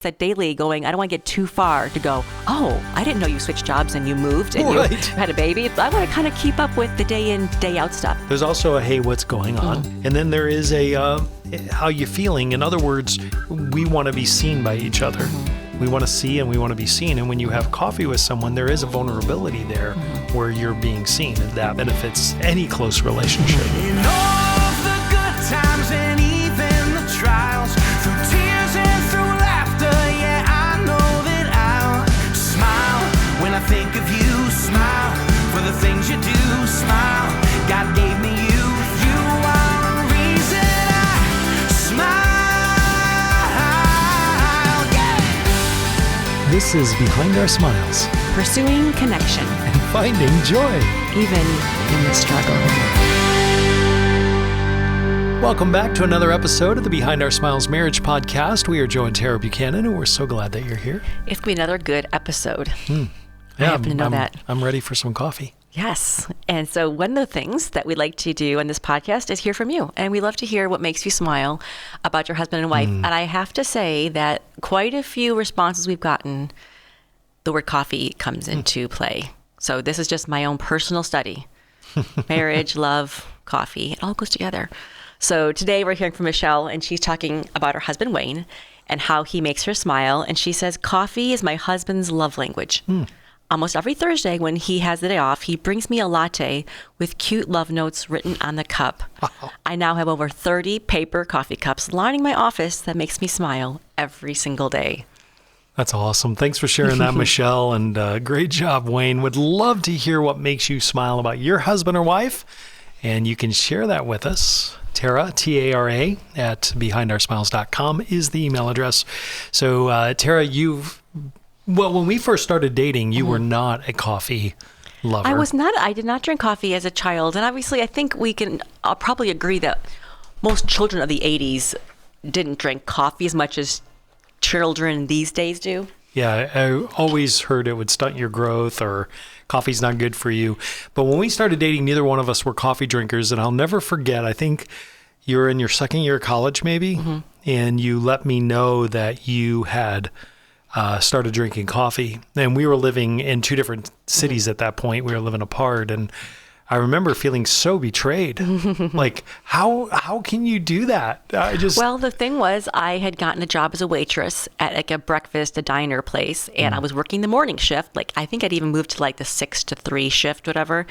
that daily going, I don't want to get too far to go, oh, I didn't know you switched jobs and you moved and you had a baby. I want to kind of keep up with the day in, day out stuff. There's also a, hey, what's going on? And then there is a, how you feeling? In other words, we want to be seen by each other. We want to see and we want to be seen. And when you have coffee with someone, there is a vulnerability there where you're being seen, and that benefits any close relationship. In all of the good times and even the trials, through tears and through laughter, yeah, I know that I'll smile when I think of you. Smile for the things you do. Smile, God gave me you. You are the reason I smile. Yeah. This is Behind Our Smiles. Pursuing connection. And finding joy. Even in the struggle. Welcome back to another episode of the Behind Our Smiles Marriage Podcast. We are Joe and Tara Buchanan, and we're so glad that you're here. It's going to be another good episode. Yeah, I happen to know that. I'm ready for some coffee. Yes. And so one of the things that we like to do on this podcast is hear from you. And we love to hear what makes you smile about your husband and wife. And I have to say that quite a few responses we've gotten, the word coffee comes into play. So this is just my own personal study. Marriage, love, coffee, it all goes together. So today we're hearing from Michelle, and she's talking about her husband, Wayne, and how he makes her smile. And she says, coffee is my husband's love language. Almost every Thursday when he has the day off, he brings me a latte with cute love notes written on the cup. Wow. I now have over 30 paper coffee cups lining my office that makes me smile every single day. That's awesome. Thanks for sharing that, Michelle, and great job, Wayne. Would love to hear what makes you smile about your husband or wife, and you can share that with us. Tara, T-A-R-A, at behindoursmiles.com is the email address. So, Tara, when we first started dating, you were not a coffee lover. I was not. I did not drink coffee as a child. And obviously, I think we can probably agree that most children of the 80s didn't drink coffee as much as children these days do. Yeah, I always heard it would stunt your growth or coffee's not good for you. But when we started dating, neither one of us were coffee drinkers. And I'll never forget, I think you were in your second year of college maybe, and you let me know that you had started drinking coffee. And we were living in two different cities at that point. We were living apart. And I remember feeling so betrayed. Like, how can you do that? Well, the thing was, I had gotten a job as a waitress at like a diner place, and I was working the morning shift. Like, I think I'd even moved to like the 6 to 3 shift, whatever.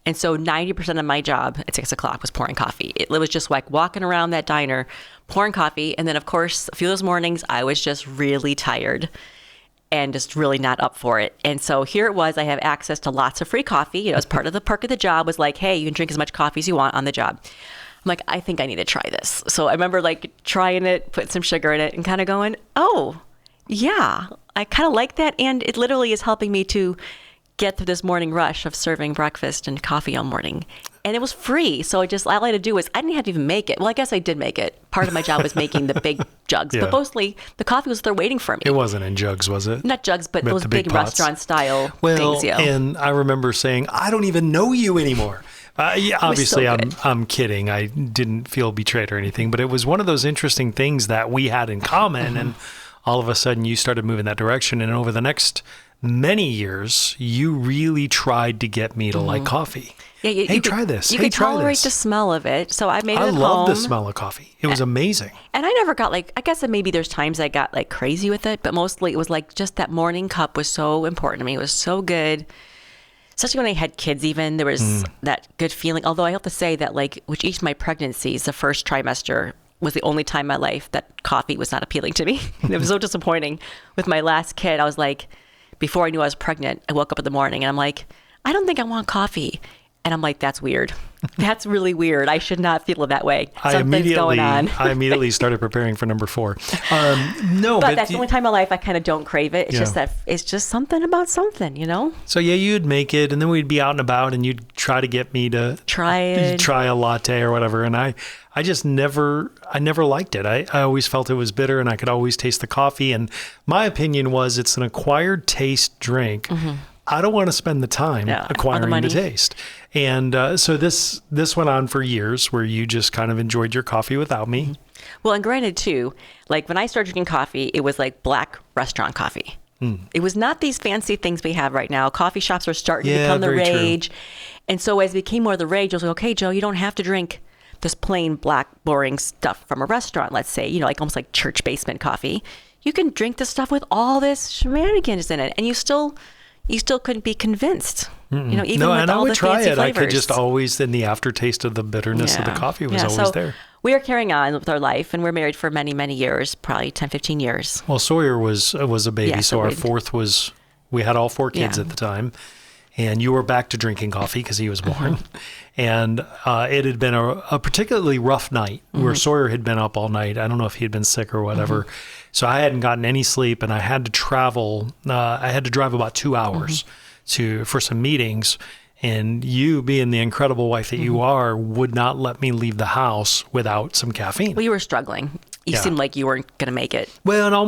And so 90% of my job at 6 o'clock was pouring coffee. It was just like walking around that diner, pouring coffee. And then, of course, a few of those mornings, I was just really tired and just really not up for it. And so here it was, I have access to lots of free coffee. You know, as part of the perk of the job was like, hey, you can drink as much coffee as you want on the job. I'm like, I think I need to try this. So I remember like trying it, putting some sugar in it and kind of going, oh, yeah, I kind of like that. And it literally is helping me to get through this morning rush of serving breakfast and coffee all morning. And it was free. So all I had to do was, I didn't have to even make it. Well, I guess I did make it. Part of my job was making the big jugs, but mostly the coffee was there waiting for me. It wasn't in jugs, was it? Not jugs, but those big restaurant style things. Yeah. And I remember saying, I don't even know you anymore. Obviously, so I'm kidding. I didn't feel betrayed or anything, but it was one of those interesting things that we had in common. And all of a sudden you started moving that direction. And over the next many years, you really tried to get me to like coffee. Yeah, try this. You could tolerate the smell of it. So I made it at home. I love the smell of coffee. It was amazing. And I never got I guess that maybe there's times I got like crazy with it, but mostly it was like just that morning cup was so important to me. It was so good. Especially when I had kids even, there was that good feeling. Although I have to say that like with each of my pregnancies, the first trimester was the only time in my life that coffee was not appealing to me. It was so disappointing. With my last kid, I was like, before I knew I was pregnant, I woke up in the morning and I'm like, I don't think I want coffee. And I'm like, that's weird. That's really weird. I should not feel that way. Something's going on. I immediately started preparing for number 4. But that's the only time in my life I kind of don't crave it. It's just that it's just something about something, you know? So yeah, you'd make it and then we'd be out and about and you'd try to get me to try a latte or whatever. And I never liked it. I always felt it was bitter and I could always taste the coffee. And my opinion was it's an acquired taste drink. I don't want to spend the time acquiring the taste. And so this went on for years where you just kind of enjoyed your coffee without me. Well, and granted too, like when I started drinking coffee, it was like black restaurant coffee. It was not these fancy things we have right now. Coffee shops are starting to become the very true. rage. And so as it became more the rage, I was like, okay, Joe, you don't have to drink this plain black boring stuff from a restaurant, let's say, like almost like church basement coffee. You can drink this stuff with all this shenanigans in it, and you still couldn't be convinced. Even with And I all would the try fancy it. flavors. I could just always, in the aftertaste of the bitterness of the coffee was always so there. We are carrying on with our life, and we're married for many, many years, probably 10, 15 years. Well, Sawyer was a baby, Yeah, so so our we- fourth was, we had all 4 kids Yeah. at the time. And you were back to drinking coffee because he was born. And it had been a particularly rough night where Sawyer had been up all night. I don't know if he had been sick or whatever. So I hadn't gotten any sleep, and I had to travel. I had to drive about 2 hours for some meetings. And you, being the incredible wife that you are, would not let me leave the house without some caffeine. Well, you were struggling. You Yeah. seemed like you weren't going to make it. Well, and I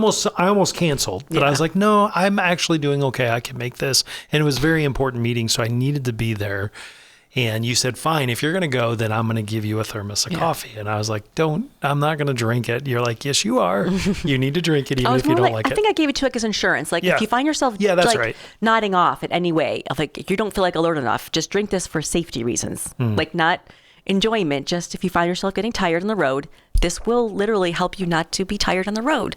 almost canceled, but I was like, no, I'm actually doing okay. I can make this. And it was a very important meeting, so I needed to be there. And you said, fine, if you're going to go, then I'm going to give you a thermos of coffee. And I was like, I'm not going to drink it. You're like, yes, you are. You need to drink it even if you don't like I it. think I gave it to it as insurance. Like Yeah. if you find yourself Yeah, that's right. nodding off in any way, of like you don't feel like alert enough, just drink this for safety reasons. Like not enjoyment, just if you find yourself getting tired on the road, this will literally help you not to be tired on the road.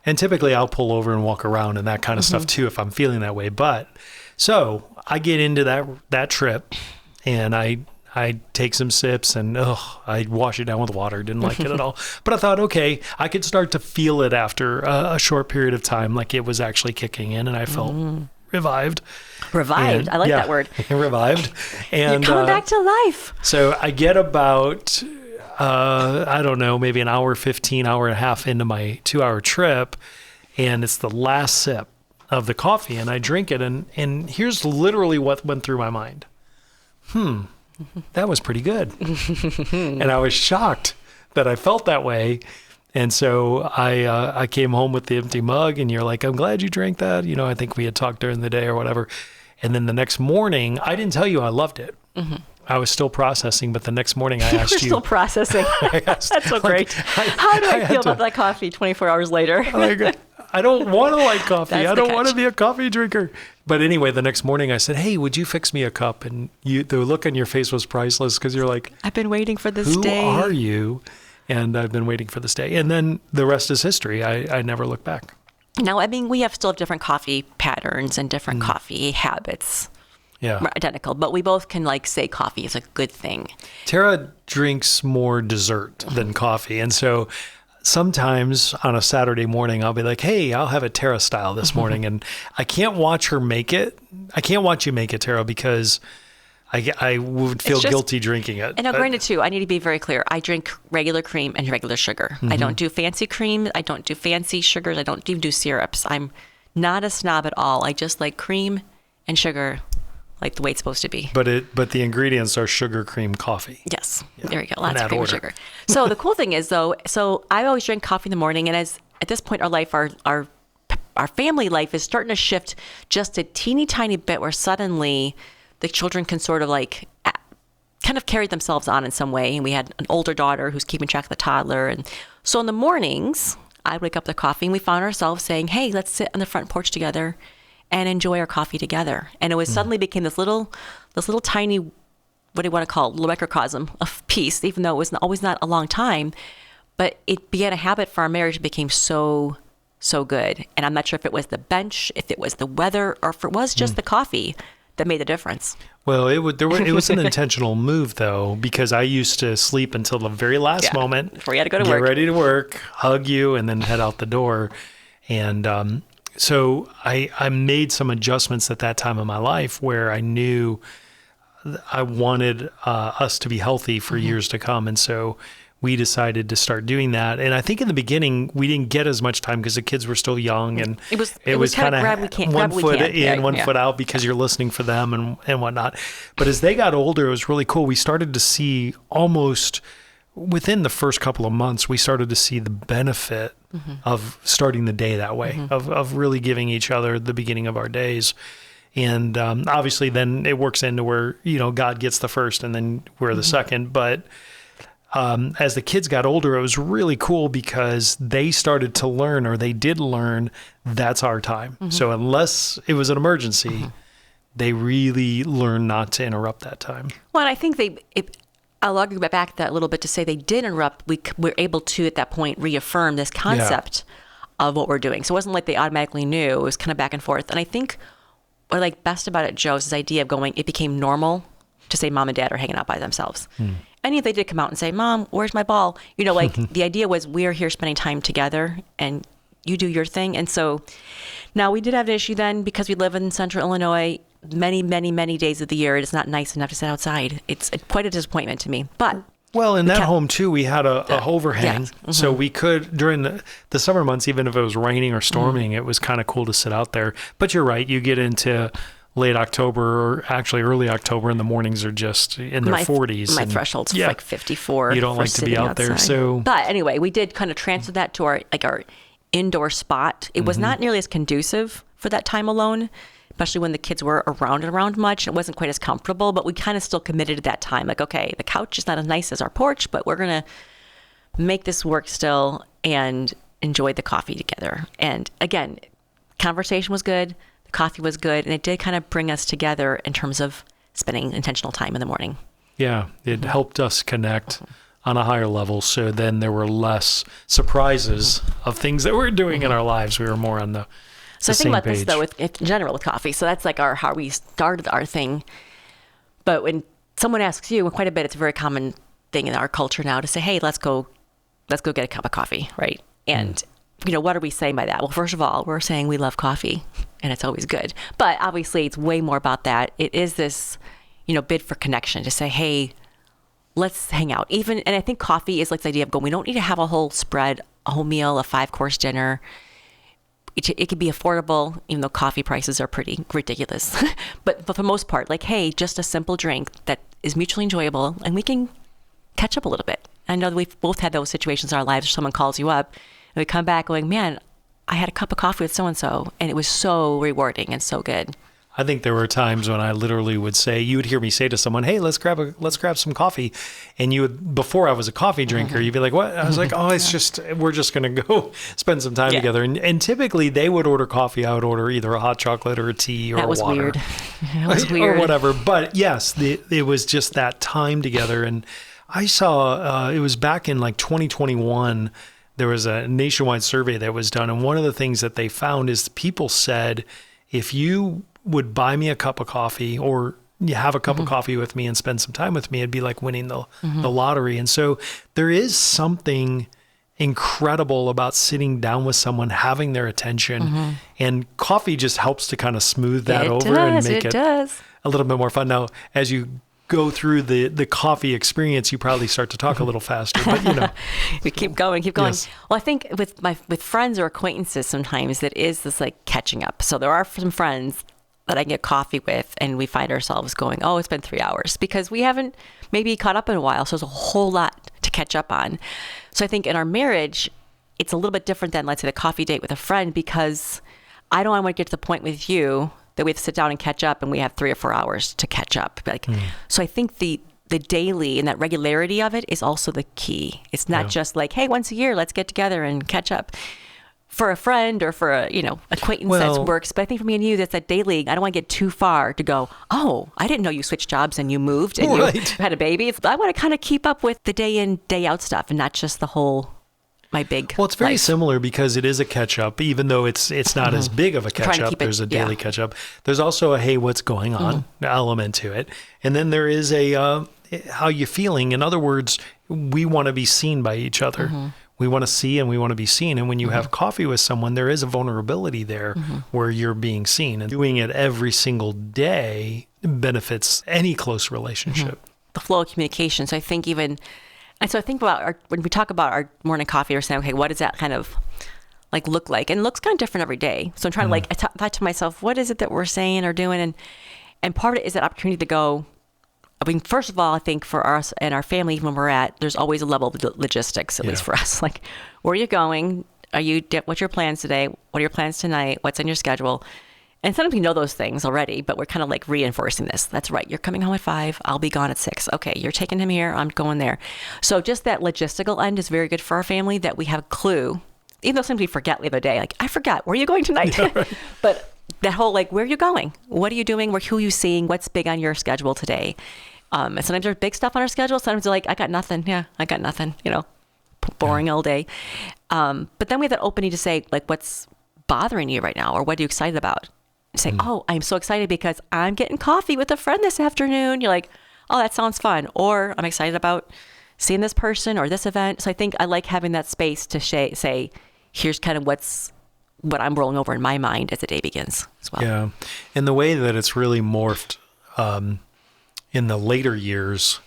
And typically I'll pull over and walk around and that kind of stuff too if I'm feeling that way. But so I get into that trip and I take some sips and I wash it down with water. Didn't like it at all. But I thought, okay, I could start to feel it after a short period of time, like it was actually kicking in, and I felt revived. Revived. And- I like yeah, that word. Revived. And You're coming back to life. so I get about, I don't know, maybe an hour, 15, hour and a half into my 2-hour trip. And it's the last sip of the coffee and I drink it. And here's literally what went through my mind. That was pretty good. And I was shocked that I felt that way. And so I came home with the empty mug and you're like, I'm glad you drank that. I think we had talked during the day or whatever. And then the next morning, I didn't tell you I loved it. I was still processing, but the next morning I asked We're still processing. That's so great. How do I feel about that coffee 24 hours later? Like, I don't want to like coffee. That's I the don't want to catch. be a coffee drinker. But anyway, the next morning I said, hey, would you fix me a cup? And the look on your face was priceless because you're like, I've been waiting for this who day. are you? And I've been waiting for this day. And then the rest is history. I never look back. Now, I mean, we still have different coffee patterns and different coffee habits. Yeah. We're identical, but we both can say coffee is a good thing. Tara drinks more dessert than coffee. And so sometimes on a Saturday morning, I'll be like, hey, I'll have it Tara style this morning. And I can't watch her make it. I can't watch you make it, Tara, because I would feel just- guilty drinking it. And now, granted, too, I need to be very clear. I drink regular cream and regular sugar. I don't do fancy cream. I don't do fancy sugars. I don't even do syrups. I'm not a snob at all. I just like cream and sugar like the way it's supposed to be. But the ingredients are sugar cream coffee. Yes. There you go. Lots that of cream and order. sugar. So the cool thing is, though, so I always drink coffee in the morning. And at this point in our life, our family life is starting to shift just a teeny tiny bit where suddenly the children can sort of kind of carry themselves on in some way. And we had an older daughter who's keeping track of the toddler. And so in the mornings, I'd wake up to coffee and we found ourselves saying, hey, let's sit on the front porch together and enjoy our coffee together. And it was suddenly became this little tiny, what do you want to call it, little microcosm of peace, even though it was always not a long time. But it began a habit for our marriage. It became so good. And I'm not sure if it was the bench, if it was the weather, or if it was just the coffee that made the difference. Well, it was an intentional move, though, because I used to sleep until the very last moment. Before you had to go to get work. ready to work, hug you, and then head out the door. And so I made some adjustments at that time in my life where I knew I wanted us to be healthy for years to come. And so we decided to start doing that. And I think in the beginning, we didn't get as much time because the kids were still young. And It was kind of grab we can't, one grab we foot can't. in, one foot out because you're listening for them and whatnot. But as they got older, it was really cool. We started to see almost within the first couple of months, we started to see the benefit of starting the day that way, of really giving each other the beginning of our days. And obviously then it works into where, God gets the first and then we're the second. But as the kids got older, it was really cool because they started to learn, or they did learn, that's our time. So unless it was an emergency, they really learned not to interrupt that time. Well, and I think I'll argue back that a little bit to say they did interrupt. We were able to, at that point, reaffirm this concept of what we're doing. So it wasn't like they automatically knew. It was kind of back and forth. And I think what I like best about it, Joe, is this idea of it became normal to say mom and dad are hanging out by themselves. And if they did come out and say, Mom, where's my ball? The idea was we're here spending time together and you do your thing. And so now we did have an issue then because we live in central Illinois. Many, many, many days of the year, it is not nice enough to sit outside. It's quite a disappointment to me. But well, in that home too, we had a overhang, so we could during the summer months, even if it was raining or storming, it was kind of cool to sit out there. But you're right, you get into late October or actually early October, and the mornings are just in their 40s. My threshold's like 54. You don't like to be out there, so. But anyway, we did kind of transfer that to our indoor spot. It was not nearly as conducive for that time alone, especially when the kids were around much. It wasn't quite as comfortable, but we kind of still committed to that time. Like, okay, the couch is not as nice as our porch, but we're going to make this work still and enjoy the coffee together. And again, conversation was good, the coffee was good, and it did kind of bring us together in terms of spending intentional time in the morning. Yeah, it helped us connect on a higher level. So then there were less surprises of things that we're doing in our lives. We were more on the So I think about this, though, in general with coffee. So that's like how we started our thing. But when someone asks you, quite a bit, it's a very common thing in our culture now to say, hey, let's go get a cup of coffee, right? And, what are we saying by that? Well, first of all, we're saying we love coffee, and it's always good. But obviously, it's way more about that. It is this, bid for connection to say, hey, let's hang out. And I think coffee is like the idea of going, we don't need to have a whole spread, a whole meal, a 5-course dinner. It could be affordable, even though coffee prices are pretty ridiculous. but for the most part, like, hey, just a simple drink that is mutually enjoyable, and we can catch up a little bit. I know that we've both had those situations in our lives where someone calls you up, and we come back going, man, I had a cup of coffee with so-and-so, and it was so rewarding and so good. I think there were times when I literally would say, you would hear me say to someone, hey, let's grab some coffee. And you would, before I was a coffee drinker, you'd be like, what? I was like, we're just going to go spend some time together. And typically they would order coffee. I would order either a hot chocolate or a tea or that was water. Weird. That was weird. Or whatever. But yes, it was just that time together. And I saw, it was back in like 2021, there was a nationwide survey that was done. And one of the things that they found is people said, if you would buy me a cup of coffee or you have a cup of coffee with me and spend some time with me, it'd be like winning the lottery. And so there is something incredible about sitting down with someone, having their attention, and coffee just helps to kind of smooth that and make it a little bit more fun. Now, as you go through the coffee experience, you probably start to talk a little faster, but we keep going. Yes. Well, I think with friends or acquaintances, sometimes that is this like catching up. So there are some friends that I can get coffee with, and we find ourselves going, oh, it's been 3 hours because we haven't maybe caught up in a while. So there's a whole lot to catch up on. So I think in our marriage, it's a little bit different than, let's say, the coffee date with a friend, because I don't want to get to the point with you that we have to sit down and catch up and we have 3 or 4 hours to catch up. So I think the daily and that regularity of it is also the key. It's not just like, hey, once a year, let's get together and catch up. For a friend or for a acquaintance that works, but I think for me and you, that's that daily. I don't want to get too far to go, oh, I didn't know you switched jobs and you moved and you had a baby. I want to kind of keep up with the day in, day out stuff, and not just the whole my big. Well, it's very life. Similar because it is a catch up, even though it's not as big of a catch up. There's a daily catch up. There's also a hey, what's going on element to it, and then there is a how you feeling. In other words, we want to be seen by each other. We want to see and we want to be seen. And when you have coffee with someone, there is a vulnerability there where you're being seen. And doing it every single day benefits any close relationship. The flow of communication. So I think when we talk about our morning coffee, we're saying, okay, what does that kind of like look like? And it looks kind of different every day. So I'm trying to I thought to myself, what is it that we're saying or doing? And part of it is that opportunity to go, first of all, I think for us and our family, even when we're there's always a level of logistics, at least for us. Like, where are you going? What's your plans today? What are your plans tonight? What's on your schedule? And sometimes we know those things already, but we're kind of like reinforcing this. That's right. You're coming home at 5. I'll be gone at 6. Okay. You're taking him here. I'm going there. So just that logistical end is very good for our family, that we have a clue, even though sometimes we forget the other day, like, I forgot, where are you going tonight? Yeah, right. But that whole, like, where are you going? What are you doing? Who are you seeing? What's big on your schedule today? And sometimes there's big stuff on our schedule. Sometimes they're like, I got nothing. Yeah, I got nothing, boring all day. But then we have that opening to say, like, what's bothering you right now? Or what are you excited about? Say, oh, I'm so excited because I'm getting coffee with a friend this afternoon. You're like, oh, that sounds fun. Or I'm excited about seeing this person or this event. So I think I like having that space to say, here's kind of what I'm rolling over in my mind as the day begins as well. Yeah. And the way that it's really morphed in the later years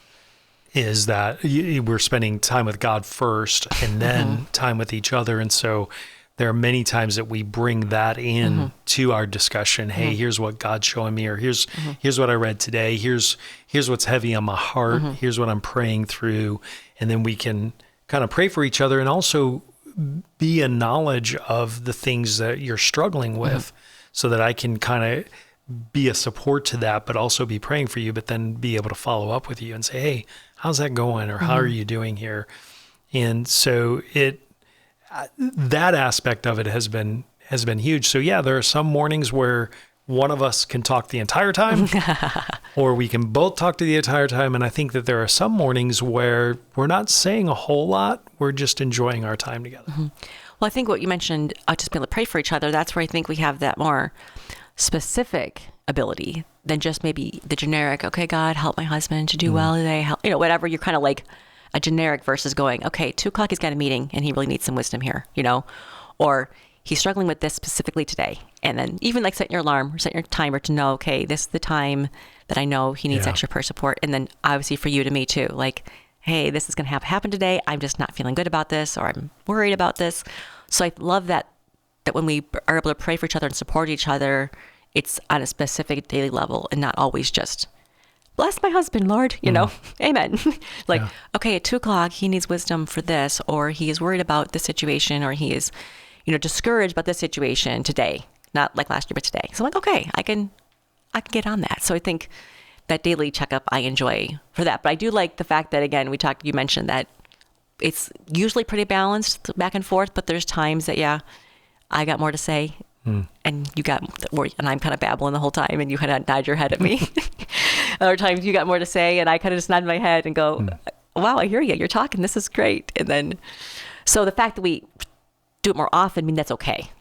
is that we're spending time with God first and then time with each other. And so there are many times that we bring that in to our discussion. Hey, here's what God's showing me, or here's what I read today. Here's what's heavy on my heart. Here's what I'm praying through. And then we can kind of pray for each other and also be a knowledge of the things that you're struggling with so that I can kind of be a support to that, but also be praying for you, but then be able to follow up with you and say, hey, how's that going? Or how are you doing here? And so that aspect of it has been huge. So yeah, there are some mornings where one of us can talk the entire time or we can both talk to the entire time. And I think that there are some mornings where we're not saying a whole lot. We're just enjoying our time together. Well, I think what you mentioned, just being able to pray for each other, that's where I think we have that more specific ability than just maybe the generic, okay, God, help my husband to do well today. Help, whatever. You're kind of like a generic versus going, okay, 2:00, he's got a meeting and he really needs some wisdom here, or he's struggling with this specifically today. And then even like setting your alarm or setting your timer to know, okay, this is the time that I know he needs extra prayer support. And then obviously for you to me too, like, hey, this is going to happen today. I'm just not feeling good about this, or I'm worried about this. So I love that when we are able to pray for each other and support each other, it's on a specific daily level and not always just, bless my husband, Lord, amen. Okay, at 2:00, he needs wisdom for this, or he is worried about this situation, or he is, discouraged about this situation today, not like last year, but today. So I'm like, okay, I can get on that. So I think that daily checkup I enjoy for that. But I do like the fact that, again, you mentioned that it's usually pretty balanced back and forth, but there's times that, I got more to say. And you got more, and I'm kind of babbling the whole time, and you kind of nod your head at me. Other times you got more to say, and I kind of just nod my head and go, wow, I hear you. You're talking. This is great. And then, so the fact that we do it more often, I mean, that's okay.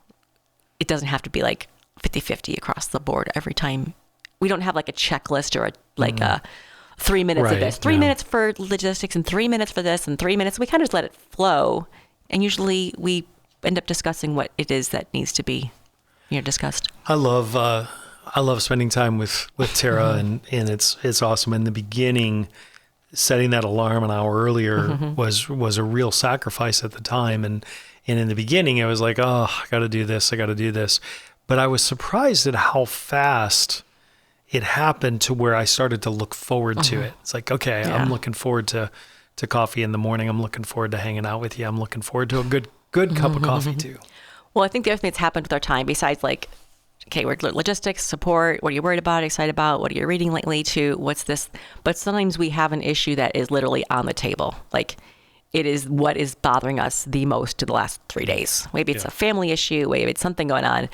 It doesn't have to be like 50-50 across the board every time. We don't have like a checklist or a 3 minutes of this, 3 minutes for logistics and 3 minutes for this and 3 minutes. We kind of just let it flow. And usually we end up discussing what it is that needs to be discussed. I love spending time with Tara, and it's awesome. In the beginning, setting that alarm an hour earlier was a real sacrifice at the time, and in the beginning, it was like, oh, I got to do this. But I was surprised at how fast it happened to where I started to look forward to it. It's like, okay, I'm looking forward to coffee in the morning. I'm looking forward to hanging out with you. I'm looking forward to a good cup of coffee too. Well, I think the other thing that's happened with our time, besides like, okay, we're logistics, support, what are you worried about, excited about, what are you reading lately, to what's this? But sometimes we have an issue that is literally on the table. Like, it is what is bothering us the most in the last 3 days. Maybe it's a family issue, maybe it's something going on.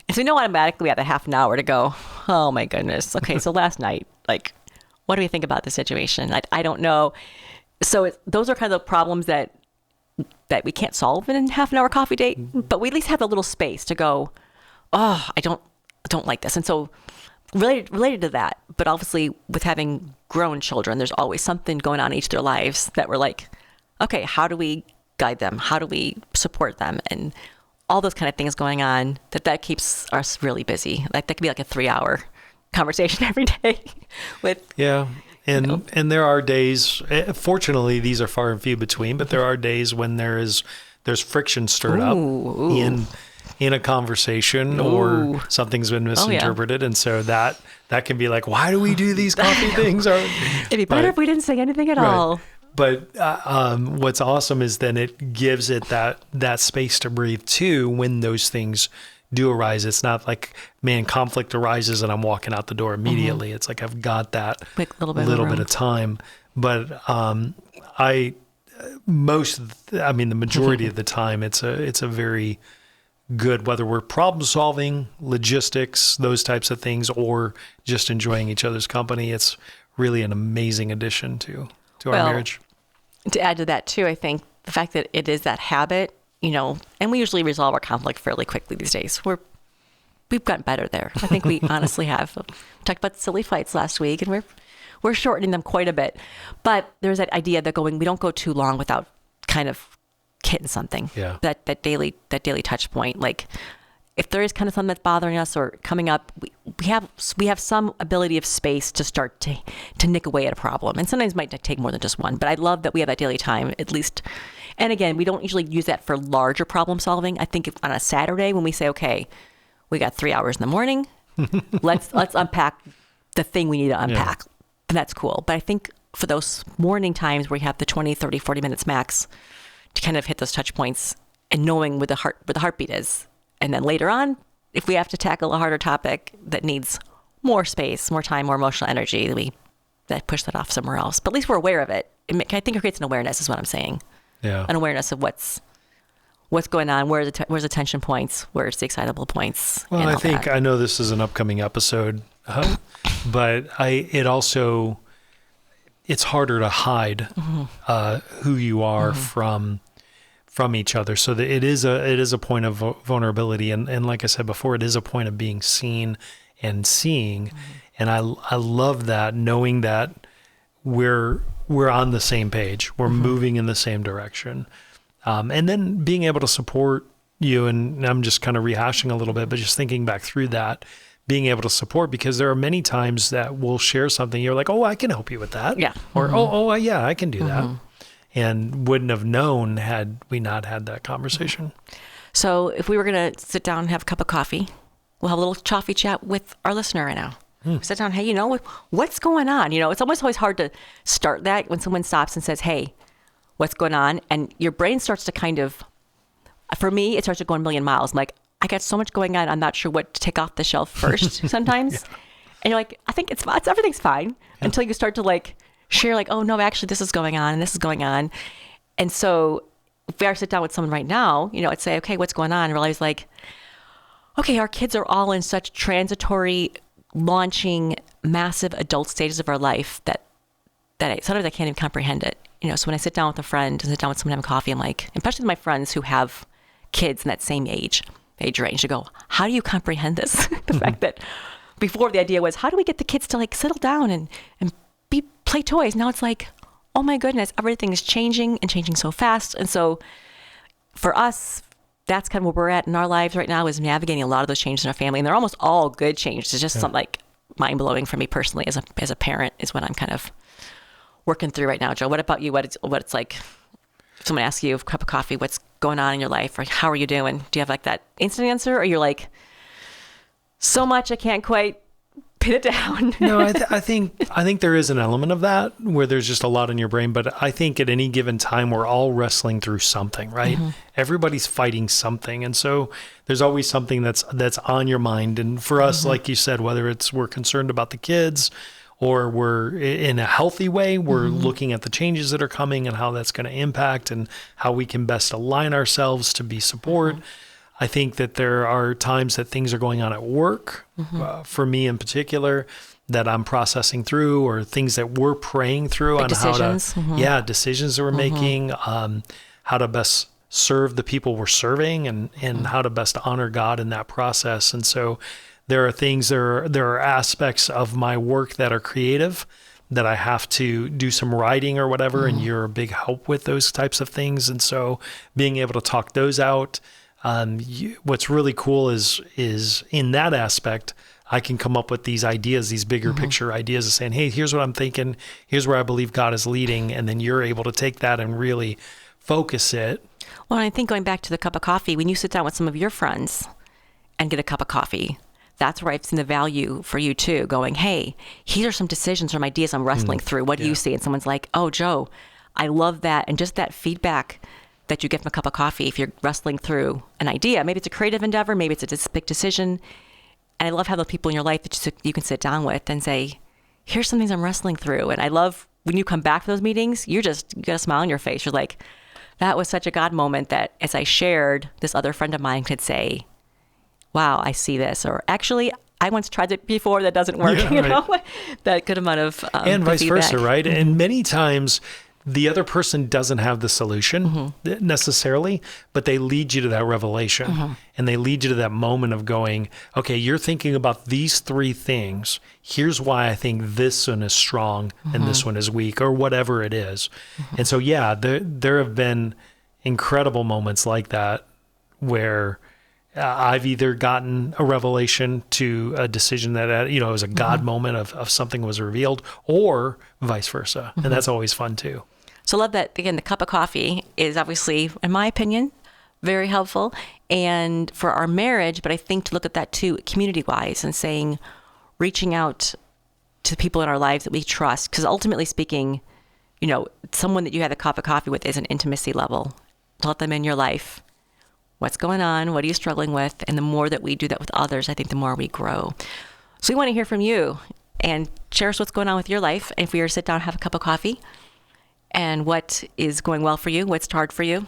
And so we know automatically we have a half an hour to go, oh my goodness. Okay, so last night, like, what do we think about the situation? I don't know. So those are kind of the problems that we can't solve in a half an hour coffee date, but we at least have a little space to go, oh, I don't like this. And so related to that, but obviously with having grown children, there's always something going on in each of their lives that we're like, okay, how do we guide them? How do we support them? And all those kind of things going on that keeps us really busy. Like that could be like a 3-hour conversation every day with. Yeah. And there are days, fortunately, these are far and few between, but there are days when there's friction stirred up in a conversation or something's been misinterpreted. And so that can be like, why do we do these coffee things? It'd be better if we didn't say anything at all. But what's awesome is then it gives it that space to breathe too when those things do arise, it's not like, man, conflict arises and I'm walking out the door immediately. It's like I've got that Quick little bit of time. But the majority of the time, it's a very good, whether we're problem solving, logistics, those types of things, or just enjoying each other's company. It's really an amazing addition to our marriage. To add to that too, I think the fact that it is that habit, and we usually resolve our conflict fairly quickly these days. We've gotten better there. I think we honestly have. We talked about silly fights last week, and we're shortening them quite a bit. But there's that idea that we don't go too long without kind of hitting something. Yeah. That daily touch point. Like if there is kind of something that's bothering us or coming up, we have some ability of space to start to nick away at a problem. And sometimes it might take more than just one. But I love that we have that daily time at least. And again, we don't usually use that for larger problem solving. I think on a Saturday when we say, okay, we got 3 hours in the morning, let's unpack the thing we need to unpack. Yeah. And that's cool. But I think for those morning times where you have the 20, 30, 40 minutes max to kind of hit those touch points and knowing where the heartbeat is. And then later on, if we have to tackle a harder topic that needs more space, more time, more emotional energy, we push that off somewhere else. But at least we're aware of it. I think it creates an awareness is what I'm saying. Yeah. An awareness of what's going on, where's the tension points, where's the excitable points. Well, I think I know this is an upcoming episode, but it's harder to hide who you are from each other. So that it is a point of vulnerability, and like I said before, it is a point of being seen and seeing. And I love that, knowing that we're on the same page, we're moving in the same direction, and then being able to support you. And I'm just kind of rehashing a little bit, but just thinking back through that, being able to support, because there are many times that we'll share something, you're like, oh, I can help you with that, or yeah, I can do that. And wouldn't have known had we not had that conversation. So if we were going to sit down and have a cup of coffee, we'll have a little coffee chat with our listener right now. Sit down, hey, what's going on? It's almost always hard to start that when someone stops and says, hey, what's going on? And your brain starts to kind of, for me, it starts to go a million miles. I'm like, I got so much going on, I'm not sure what to take off the shelf first sometimes. Yeah. And you're like, I think everything's fine until you start to share oh no, actually this is going on and this is going on. And so if we are to sit down with someone right now, I'd say, okay, what's going on? And realize okay, our kids are all in such transitory, launching, massive adult stages of our life that sometimes I can't even comprehend it. So when I sit down with a friend and sit down with someone having coffee, I'm like, especially with my friends who have kids in that same age range, to go, how do you comprehend this? The fact that before the idea was, how do we get the kids to settle down and play toys? Now it's oh my goodness, everything is changing and changing so fast. And so for us, that's kind of where we're at in our lives right now, is navigating a lot of those changes in our family. And they're almost all good changes. It's just something mind blowing for me personally as a parent is what I'm kind of working through right now. Joe, what about you? What it's like? If someone asks you a cup of coffee, what's going on in your life, or how are you doing? Do you have that instant answer, or you're so much I can't quite pin it down? No, I think there is an element of that where there's just a lot in your brain, but I think at any given time we're all wrestling through something, right? Everybody's fighting something, and so there's always something that's on your mind. And for us, like you said, whether it's we're concerned about the kids or we're in a healthy way, we're looking at the changes that are coming and how that's going to impact and how we can best align ourselves to be support. I think that there are times that things are going on at work, for me in particular, that I'm processing through, or things that we're praying through on decisions. how to, decisions that we're making, how to best serve the people we're serving, and how to best honor God in that process. And so there are aspects of my work that are creative that I have to do some writing or whatever, and you're a big help with those types of things. And so being able to talk those out. What's really cool is in that aspect, I can come up with these ideas, these bigger picture ideas of saying, hey, here's what I'm thinking. Here's where I believe God is leading. And then you're able to take that and really focus it. Well, I think going back to the cup of coffee, when you sit down with some of your friends and get a cup of coffee, that's where I've seen the value for you too, going, hey, here are some decisions or ideas I'm wrestling through. What do you see? And someone's like, oh, Joe, I love that. And just that feedback that you give them a cup of coffee if you're wrestling through an idea. Maybe it's a creative endeavor, maybe it's a big decision. And I love having people in your life that you can sit down with and say, here's some things I'm wrestling through. And I love when you come back from those meetings, you got a smile on your face. You're like, that was such a God moment that as I shared, this other friend of mine could say, wow, I see this. Or actually, I once tried it before, that doesn't work. Yeah, you right. know, that good amount of And vice feedback. versa, right? And many times the other person doesn't have the solution necessarily, but they lead you to that revelation and they lead you to that moment of going, okay, you're thinking about these three things. Here's why I think this one is strong and this one is weak, or whatever it is. And so, yeah, there have been incredible moments like that where I've either gotten a revelation to a decision that, it was a God moment of something was revealed, or vice versa. And that's always fun too. So I love that, again, the cup of coffee is obviously, in my opinion, very helpful and for our marriage. But I think to look at that too, community-wise, and saying, reaching out to people in our lives that we trust. Because ultimately speaking, someone that you had a cup of coffee with is an intimacy level. To let them in your life. What's going on? What are you struggling with? And the more that we do that with others, I think the more we grow. So we want to hear from you and share us what's going on with your life. And if we were to sit down and have a cup of coffee, and what is going well for you, what's hard for you,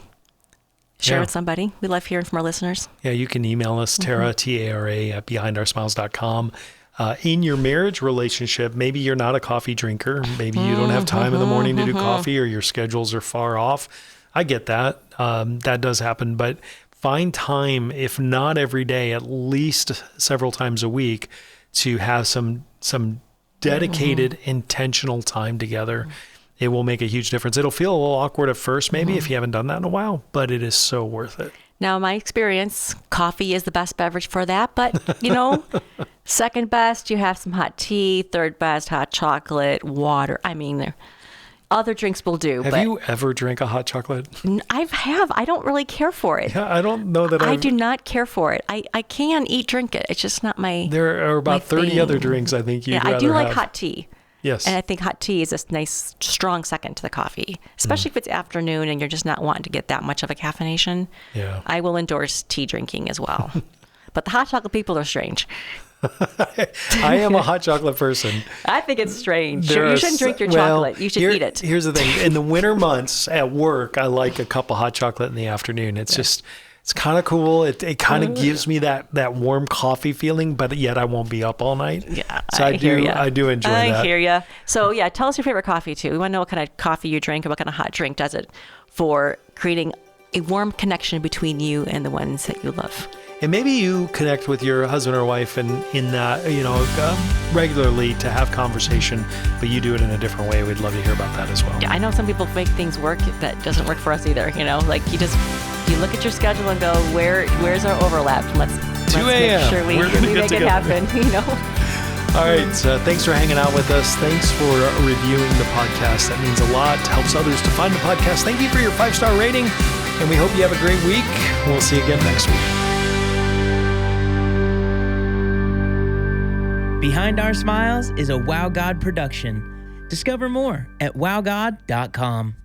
share with somebody. We love hearing from our listeners. Yeah, you can email us, Tara, T-A-R-A, at behindoursmiles.com. In your marriage relationship, maybe you're not a coffee drinker. Maybe you don't have time in the morning to do coffee, or your schedules are far off. I get that. That does happen. But find time, if not every day, at least several times a week, to have some dedicated, intentional time together. It will make a huge difference. It'll feel a little awkward at first, maybe, if you haven't done that in a while, but it is so worth it. Now, in my experience, coffee is the best beverage for that. But, second best, you have some hot tea. Third best, hot chocolate, water. I mean, other drinks will do. Have you ever drank a hot chocolate? I don't really care for it. Yeah, I don't know that I do not care for it. I can drink it. It's just not my. There are about 30 thing. other drinks I think you'd rather I do like have. hot tea. Yes. And I think hot tea is a nice, strong second to the coffee, especially if it's afternoon and you're just not wanting to get that much of a caffeination. Yeah. I will endorse tea drinking as well. But the hot chocolate people are strange. I am a hot chocolate person. I think it's strange. There You are shouldn't drink your well, chocolate. You should eat it. Here's the thing. In the winter months at work, I like a cup of hot chocolate in the afternoon. It's just, it's kind of cool. It kind of gives me that warm coffee feeling, but yet I won't be up all night. Yeah, So I do enjoy that. I hear you. So yeah, tell us your favorite coffee too. We want to know what kind of coffee you drink and what kind of hot drink does it for creating a warm connection between you and the ones that you love. And maybe you connect with your husband or wife in that, regularly to have conversation, but you do it in a different way. We'd love to hear about that as well. Yeah, I know some people make things work that doesn't work for us either. Like you look at your schedule and go, where's our overlap? Let's 2 make a.m. sure we We're gonna get make it together. happen. All right. So thanks for hanging out with us. Thanks for reviewing the podcast. That means a lot. Helps others to find the podcast. Thank you for your 5-star rating. And we hope you have a great week. We'll see you again next week. Behind Our Smiles is a Wow God production. Discover more at wowgod.com.